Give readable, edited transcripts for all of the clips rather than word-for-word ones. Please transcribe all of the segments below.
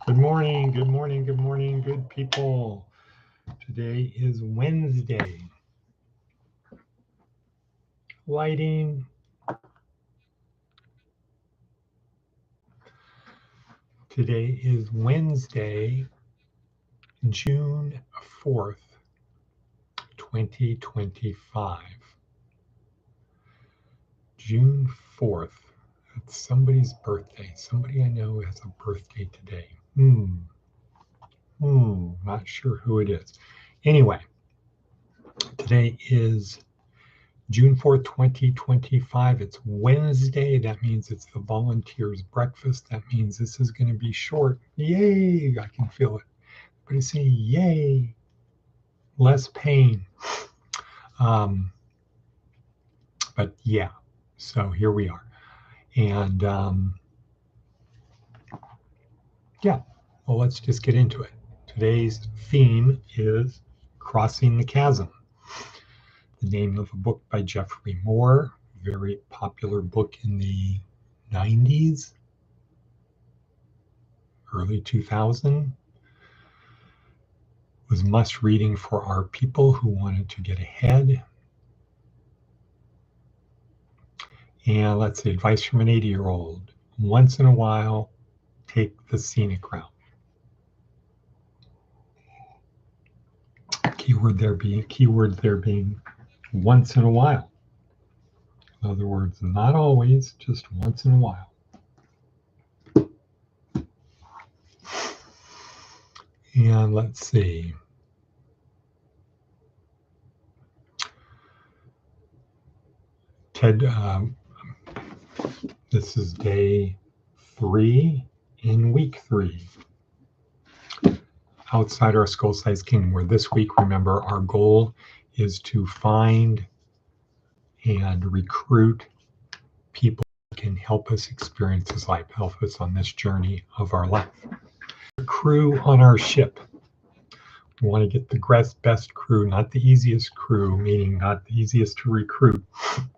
Good morning, good morning, good morning, good people. Today is Wednesday. Lighting. Today is Wednesday, June 4th, 2025. June 4th. It's somebody's birthday. Somebody I know has a birthday today. Not sure who it is. Anyway, today is June 4th, 2025. It's Wednesday. That means it's the volunteers' breakfast. That means this is going to be short. Yay! I can feel it. Everybody say yay. Less pain. But yeah, so here we are. And yeah, well, let's just get into it. Today's theme is Crossing the Chasm. The name of a book by Jeffrey Moore, very popular book in the 90s, early 2000. Was must reading for our people who wanted to get ahead. And let's see, advice from an 80-year-old. Once in a while, take the scenic route. Keyword there being once in a while. In other words, not always, just once in a while. And let's see. Ted, this is day 3 in week 3. Outside our skull-sized kingdom, where this week, remember, our goal is to find and recruit people who can help us experience this life, help us on this journey of our life. The crew on our ship. We want to get the best crew, not the easiest crew, meaning not the easiest to recruit.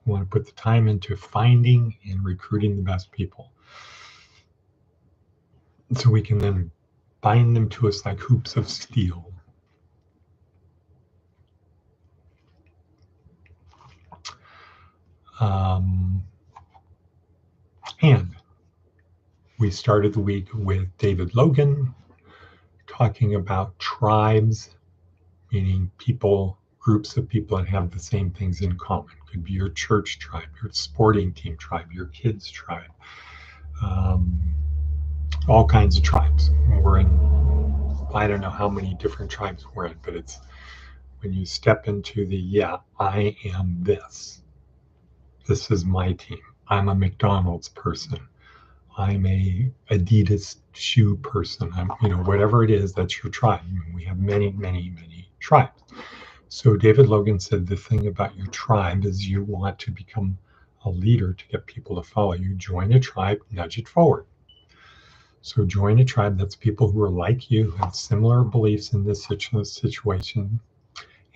We want to put the time into finding and recruiting the best people. So we can then bind them to us like hoops of steel. And we started the week with David Logan talking about tribes, meaning people, groups of people that have the same things in common. It could be your church tribe, your sporting team tribe, your kids tribe, all kinds of tribes. We're in, I don't know how many different tribes we're in, but it's when you step into the, I am this. This is my team. I'm a McDonald's person. I'm a Adidas shoe person. I'm, whatever it is, that's your tribe. We have many, many, many tribes. So David Logan said the thing about your tribe is you want to become a leader to get people to follow you. Join a tribe, nudge it forward. So join a tribe that's people who are like you, have similar beliefs in this situation,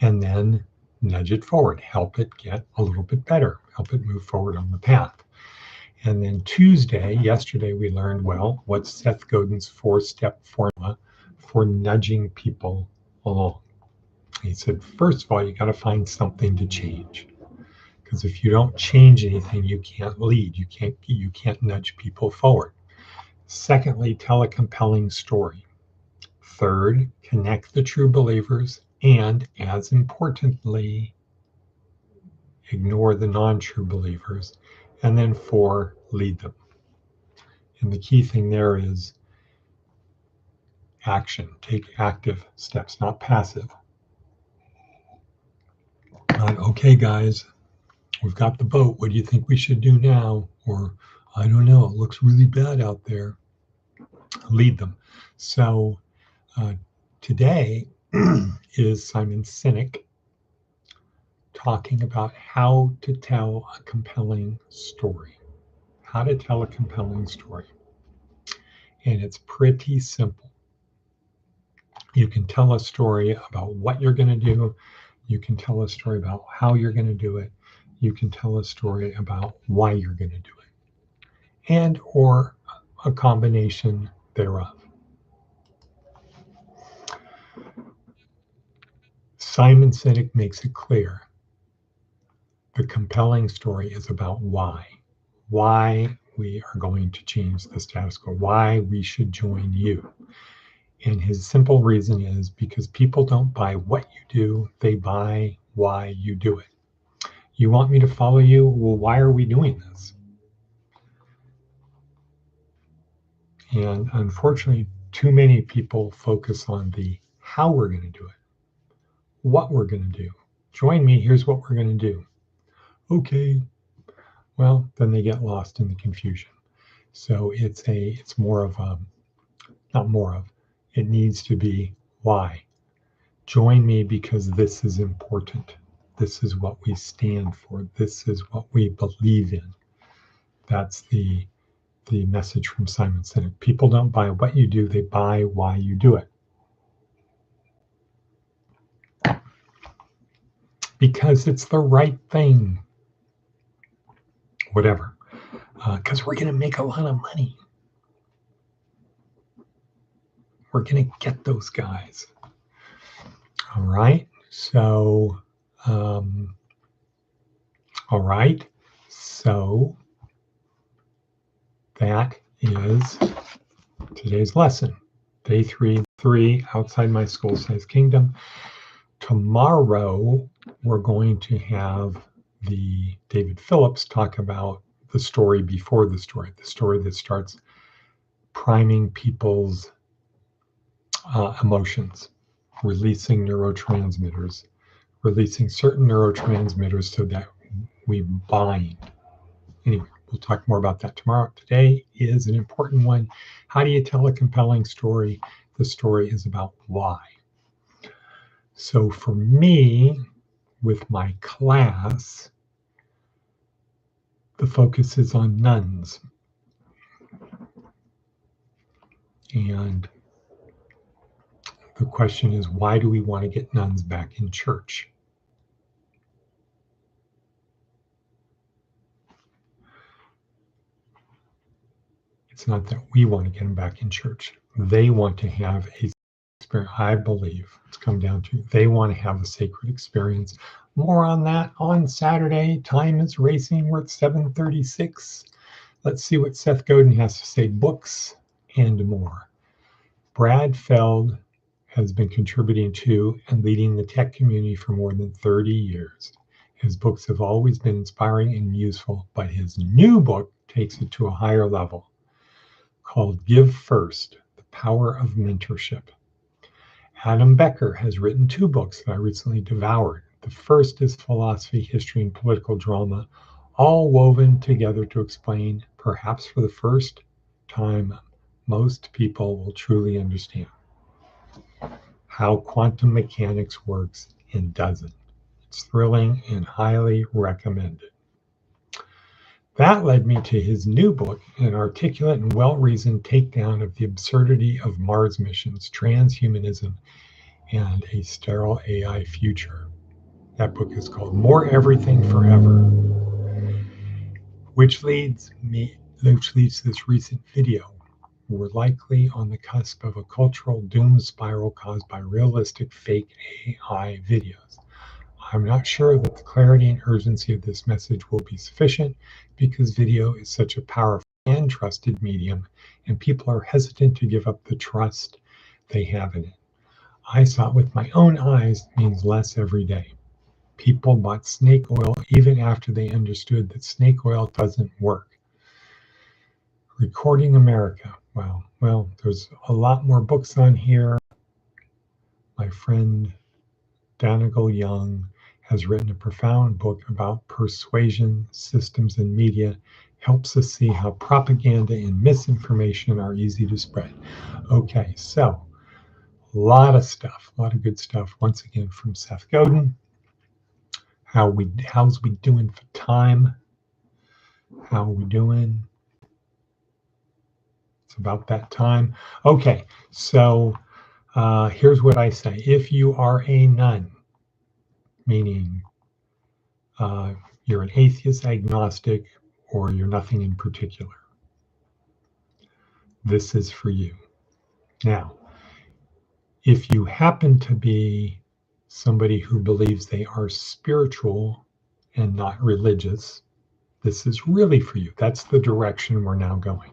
and then nudge it forward, help it get a little bit better, help it move forward on the path. And then yesterday, we learned, what's Seth Godin's 4-step formula for nudging people along. He said, first of all, you got to find something to change. Because if you don't change anything, you can't lead. You can't nudge people forward. Secondly, tell a compelling story. Third, connect the true believers. And as importantly, ignore the non-true believers. And then 4, lead them. And the key thing there is action. Take active steps, not passive. Not, okay, guys, we've got the boat. What do you think we should do now? Or, I don't know, it looks really bad out there. Lead them. So today is Simon Sinek talking about how to tell a compelling story. How to tell a compelling story. And it's pretty simple. You can tell a story about what you're going to do. You can tell a story about how you're going to do it. You can tell a story about why you're going to do it. And or a combination thereof. Simon Sinek makes it clear. The compelling story is about why we are going to change the status quo, why we should join you. And his simple reason is because people don't buy what you do, they buy why you do it. You want me to follow you? Well, why are we doing this? And unfortunately, too many people focus on the how we're going to do it, what we're going to do. Join me, here's what we're going to do. Okay, well, then they get lost in the confusion. So it's more of a, not more of, it needs to be why. Join me because this is important. This is what we stand for. This is what we believe in. That's the message from Simon Sinek. People don't buy what you do, they buy why you do it. Because it's the right thing. Whatever. Because we're going to make a lot of money. We're going to get those guys. All right. So, all right. So that is today's lesson. Day 3, outside my school-sized kingdom. Tomorrow, we're going to have the David Phillips talk about the story before the story that starts priming people's emotions, releasing neurotransmitters, releasing certain neurotransmitters so that we bind. Anyway, we'll talk more about that tomorrow. Today is an important one. How do you tell a compelling story? The story is about why. So for me, with my class, the focus is on nuns. And the question is, why do we want to get nuns back in church? It's not that we want to get them back in church. They want to have a experience. I believe it's come down to they want to have a sacred experience. More on that on Saturday. Time is racing. We're at 7:36. Let's see what Seth Godin has to say. Books and more. Brad Feld has been contributing to and leading the tech community for more than 30 years. His books have always been inspiring and useful, but his new book takes it to a higher level, called Give First, The Power of Mentorship. Adam Becker has written 2 books that I recently devoured. The first is Philosophy, History, and Political Drama, all woven together to explain, perhaps for the first time, most people will truly understand how quantum mechanics works and doesn't. It's thrilling and highly recommended. That led me to his new book, an articulate and well-reasoned takedown of the absurdity of Mars missions, transhumanism, and a sterile AI future. That book is called More Everything Forever, which leads to this recent video. We're likely on the cusp of a cultural doom spiral caused by realistic fake AI videos. I'm not sure that the clarity and urgency of this message will be sufficient because video is such a powerful and trusted medium, and people are hesitant to give up the trust they have in it. I saw it with my own eyes means less every day. People bought snake oil even after they understood that snake oil doesn't work. Recording America. Wow. Well, there's a lot more books on here. My friend Danigal Young has written a profound book about persuasion, systems, and media, helps us see how propaganda and misinformation are easy to spread. Okay, so a lot of stuff, a lot of good stuff. Once again from Seth Godin. How's we doing for time? How are we doing? It's about that time. Okay, so here's what I say. If you are a nun, meaning you're an atheist, agnostic, or you're nothing in particular, this is for you. Now, if you happen to be somebody who believes they are spiritual and not religious, this is really for you. That's the direction we're now going.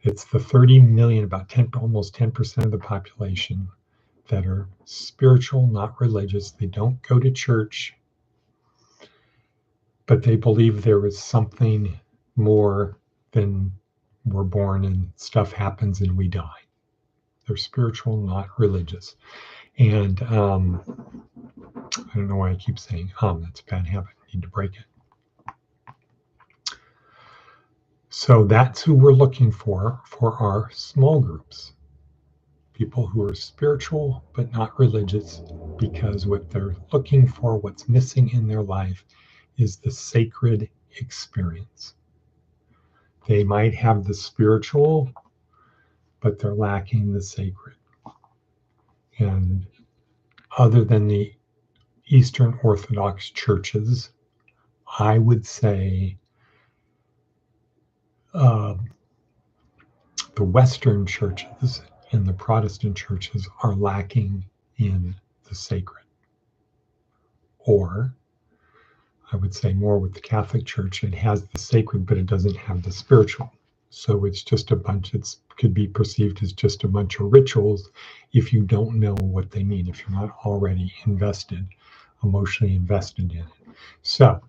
It's the 30 million, about 10, almost 10% of the population that are spiritual, not religious. They don't go to church, but they believe there is something more than we're born and stuff happens and we die. They're spiritual, not religious. And I don't know why I keep saying that's a bad habit. I need to break it. So that's who we're looking for our small groups. People who are spiritual but not religious, because what they're looking for, what's missing in their life, is the sacred experience. They might have the spiritual, but they're lacking the sacred. And other than the Eastern Orthodox churches, I would say the Western churches and the Protestant churches are lacking in the sacred. Or I would say more with the Catholic Church, it has the sacred, but it doesn't have the spiritual. So it's just a bunch, it could be perceived as just a bunch of rituals if you don't know what they mean, if you're not already invested, emotionally invested in it. So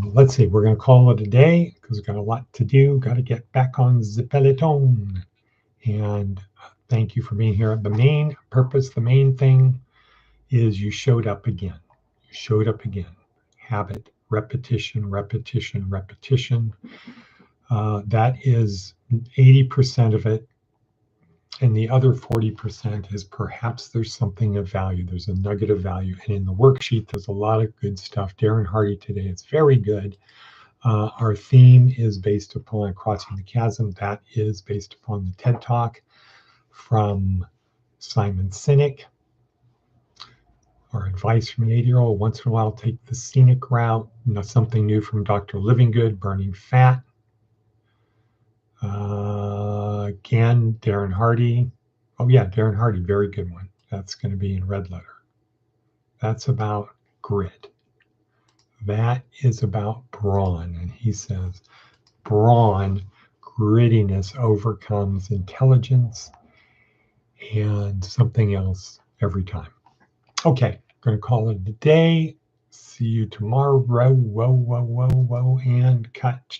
let's see, we're going to call it a day because we've got a lot to do. Got to get back on the peloton. And thank you for being here. The main purpose, the main thing is you showed up again. You showed up again. Habit, repetition, repetition, repetition. That is 80% of it. And the other 40% is perhaps there's something of value. There's a nugget of value. And in the worksheet, there's a lot of good stuff. Darren Hardy today, it's very good. Our theme is based upon Crossing the Chasm. That is based upon the TED Talk from Simon Sinek. Our advice from an 80-year-old, once in a while, take the scenic route. Something new from Dr. Livingood, burning fat. Again, Darren Hardy. Oh yeah, Darren Hardy, very good one. That's going to be in red letter. That's about grit. That is about brawn. And he says, brawn, grittiness overcomes intelligence and something else every time. Okay, going to call it a day. See you tomorrow. Whoa, and cut.